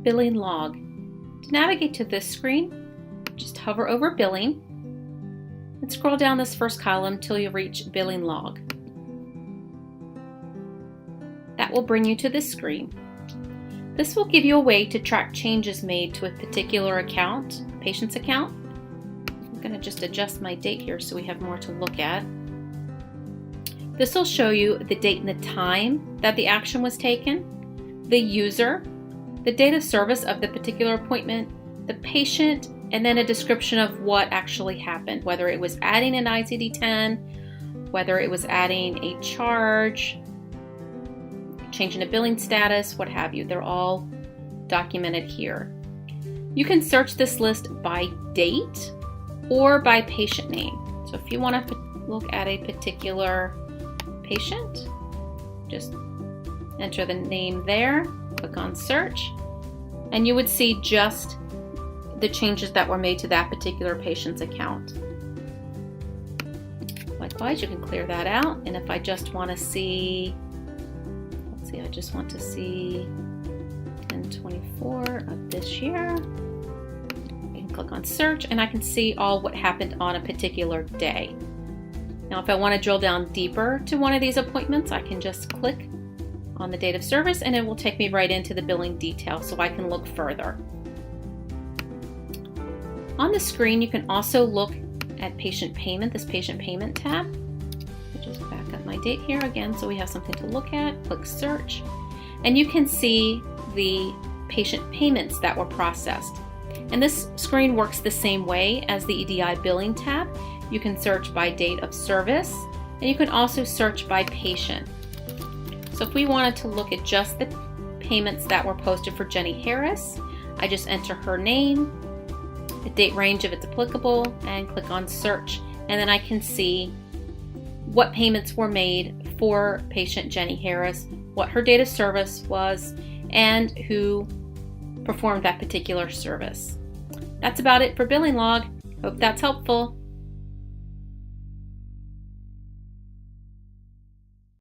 Billing log. To navigate to this screen, just hover over billing and scroll down this first column till you reach billing log. That will bring you to this screen. This will give you a way to track changes made to a particular account, patient's account. I'm going to just adjust my date here so we have more to look at. This will show you the date and the time that the action was taken, the user, the date of service of the particular appointment, the patient, and then a description of what actually happened, whether it was adding an ICD-10, whether it was adding a charge, changing a billing status, what have you. They're all documented here. You can search this list by date or by patient name. So if you want to look at a particular patient, just enter the name there, click on search, and you would see just the changes that were made to that particular patient's account. Likewise, you can clear that out, and if I just want to see, I just want to see 10/24 of this year. I can click on search and I can see all what happened on a particular day. Now if I want to drill down deeper to one of these appointments, I can just click on the date of service and it will take me right into the billing details so I can look further. On the screen you can also look at patient payment, this patient payment tab. Just back up my date here again so we have something to look at. Click search and you can see the patient payments that were processed. And this screen works the same way as the EDI billing tab. You can search by date of service and you can also search by patient. So if we wanted to look at just the payments that were posted for Jenny Harris, I just enter her name, the date range if it's applicable, and click on search. And then I can see what payments were made for patient Jenny Harris, what her date of service was, and who performed that particular service. That's about it for billing log. Hope that's helpful.